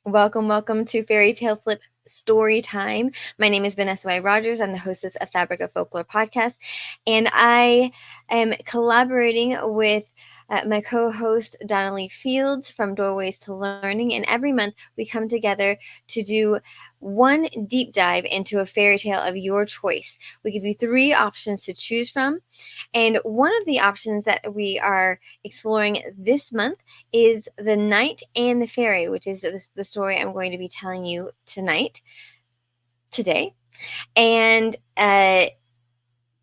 Welcome to Fairy Tale Flip Story Time. My name is Vanessa Y Rogers. I'm the hostess of Fabric of Folklore podcast, and I am collaborating with my co-host Donna Fields from Doorways to Learning, and every month we come together to do one deep dive into a fairy tale of your choice. We give you 3 options to choose from, and one of the options that we are exploring this month is The Knight and the Fairy, which is the story I'm going to be telling you today. And it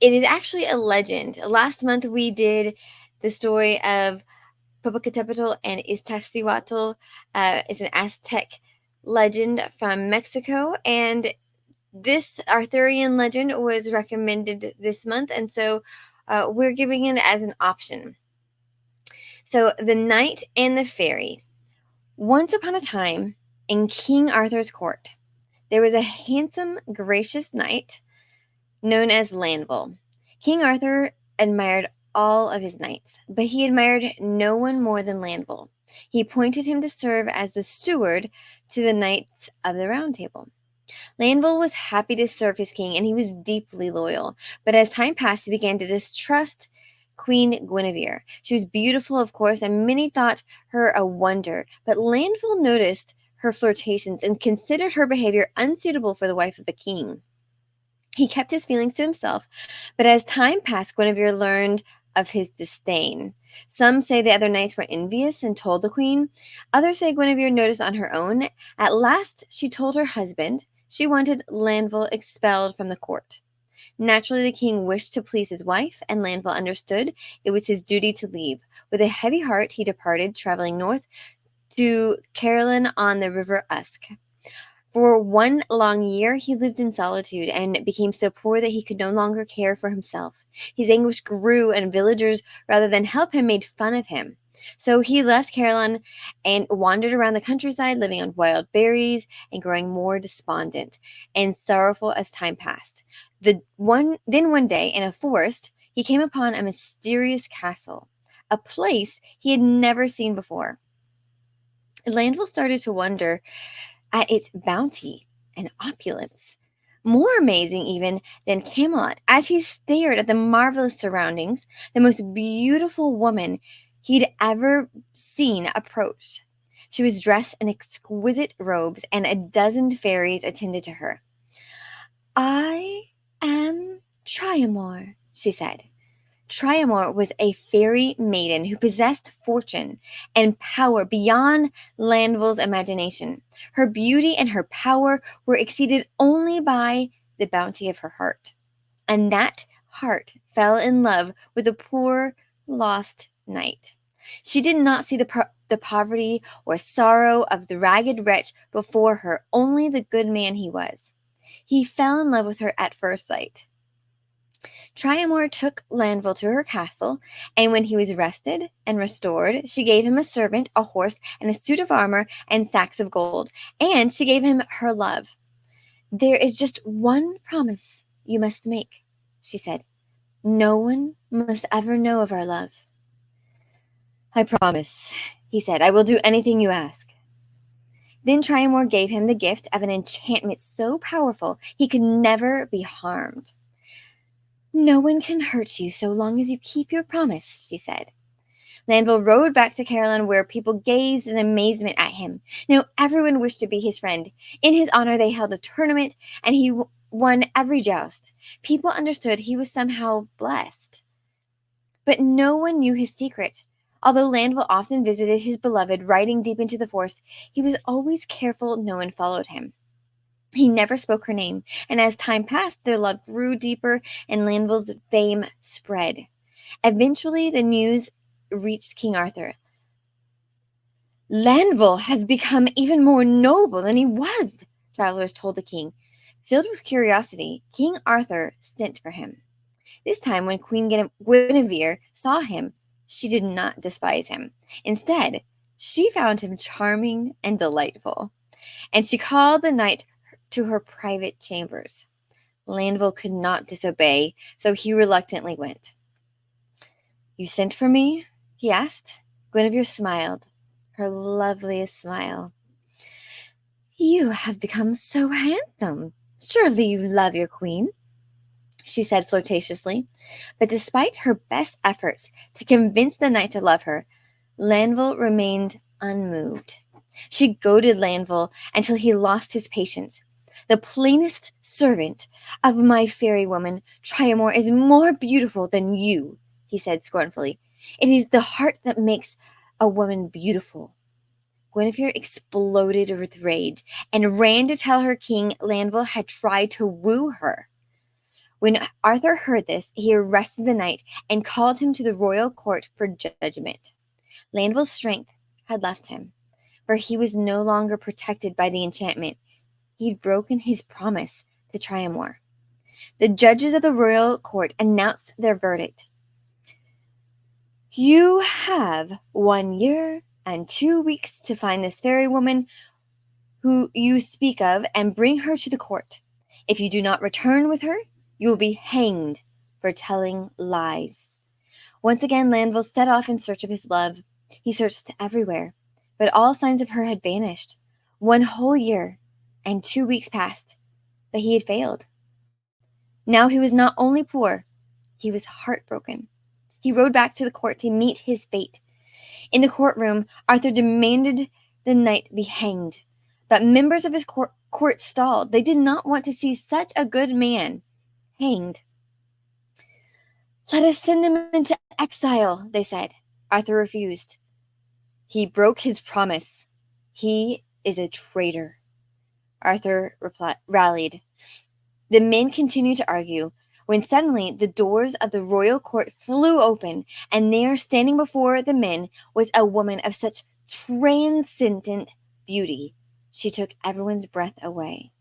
is actually a legend. Last month we did the story of Popocatépetl and Iztaccíhuatl. It's an Aztec legend from Mexico, and this Arthurian legend was recommended this month, and so we're giving it as an option. So, The Knight and the Fairy. Once upon a time, in King Arthur's court, there was a handsome, gracious knight known as Lanville. King Arthur admired all of his knights, but he admired no one more than Lanville. He appointed him to serve as the steward to the Knights of the Round Table. Lanville was happy to serve his king, and he was deeply loyal. But as time passed, he began to distrust Queen Guinevere. She was beautiful, of course, and many thought her a wonder. But Lanville noticed her flirtations and considered her behavior unsuitable for the wife of a king. He kept his feelings to himself, but as time passed, Guinevere learned of his disdain. Some say the other knights were envious and told the queen. Others say Guinevere noticed on her own. At last, she told her husband she wanted Lanville expelled from the court. Naturally, the king wished to please his wife, and Lanville understood it was his duty to leave. With a heavy heart, he departed, traveling north to Caroline on the River Usk. For 1 long year, he lived in solitude and became so poor that he could no longer care for himself. His anguish grew, and villagers, rather than help him, made fun of him. So he left Caroline and wandered around the countryside, living on wild berries and growing more despondent and sorrowful as time passed. Then one day, in a forest, he came upon a mysterious castle, a place he had never seen before. Landville started to wonder at its bounty and opulence. More amazing even than Camelot, as he stared at the marvelous surroundings, the most beautiful woman he'd ever seen approached. She was dressed in exquisite robes, and a dozen fairies attended to her. "I am Triamore," she said. Triamore was a fairy maiden who possessed fortune and power beyond Lanville's imagination. Her beauty and her power were exceeded only by the bounty of her heart. And that heart fell in love with the poor, lost knight. She did not see the poverty or sorrow of the ragged wretch before her, only the good man he was. He fell in love with her at first sight. Triamore took Lanville to her castle, and when he was rested and restored, she gave him a servant, a horse, and a suit of armor, and sacks of gold, and she gave him her love. "There is just one promise you must make," she said. "No one must ever know of our love." "I promise," he said. "I will do anything you ask." Then Triamore gave him the gift of an enchantment so powerful he could never be harmed. "No one can hurt you so long as you keep your promise," she said. Lanville rode back to Caroline, where people gazed in amazement at him. Now everyone wished to be his friend. In his honor, they held a tournament, and he won every joust. People understood he was somehow blessed. But no one knew his secret. Although Lanville often visited his beloved, riding deep into the forest, he was always careful no one followed him. He never spoke her name, and as time passed, their love grew deeper and Lanville's fame spread. Eventually, the news reached King Arthur. "Lanville has become even more noble than he was," travelers told the king. Filled with curiosity, King Arthur sent for him. This time, when Queen Guinevere saw him, she did not despise him. Instead, she found him charming and delightful, and she called the knight to her private chambers. Lanville could not disobey, so he reluctantly went. "You sent for me?" he asked. Guinevere smiled, her loveliest smile. You have become so handsome. Surely you love your queen, she said flirtatiously. But despite her best efforts to convince the knight to love her, Lanville remained unmoved. She goaded Lanville until he lost his patience. The plainest servant of my fairy woman, Triamore, is more beautiful than you, he said scornfully. It is the heart that makes a woman beautiful. Guinevere exploded with rage and ran to tell her king Lanville had tried to woo her. When Arthur heard this, he arrested the knight and called him to the royal court for judgment. Lanville's strength had left him, for he was no longer protected by the enchantment. He'd broken his promise to Triamore. The judges of the royal court announced their verdict. You have 1 year and 2 weeks to find this fairy woman who you speak of and bring her to the court. If you do not return with her, you will be hanged for telling lies. Once again, Lanville set off in search of his love. He searched everywhere, but all signs of her had vanished. 1 whole year and 2 weeks passed, but he had failed. Now he was not only poor, he was heartbroken. He rode back to the court to meet his fate. In the courtroom, Arthur demanded the knight be hanged, but members of his court stalled. They did not want to see such a good man hanged. Let us send him into exile, they said. Arthur refused. He broke his promise. He is a traitor. Arthur rallied. The men continued to argue when suddenly the doors of the royal court flew open, and there, standing before the men, was a woman of such transcendent beauty, she took everyone's breath away.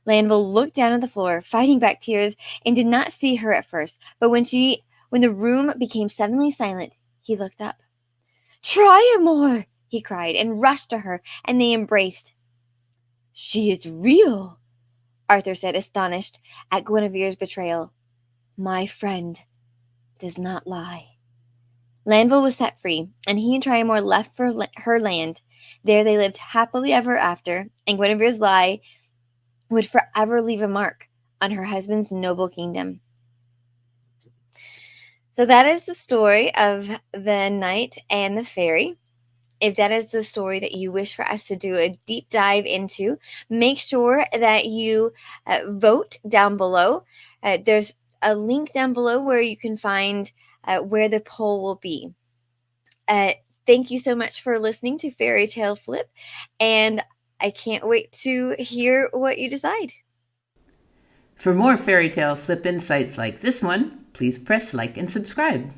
Lanville looked down at the floor, fighting back tears, and did not see her at first, but when the room became suddenly silent, he looked up. Triamore! He cried, and rushed to her, and they embraced. She is real, Arthur said, astonished at Guinevere's betrayal. My friend does not lie. Lanville was set free, and he and Triamore left for her land. There they lived happily ever after, and Guinevere's lie would forever leave a mark on her husband's noble kingdom. So that is the story of the knight and the fairy. If that is the story that you wish for us to do a deep dive into, make sure that you vote down below. There's a link down below where you can find where the poll will be. Thank you so much for listening to Fairy Tale Flip, and I can't wait to hear what you decide. For more Fairy Tale Flip insights like this one, please press like and subscribe.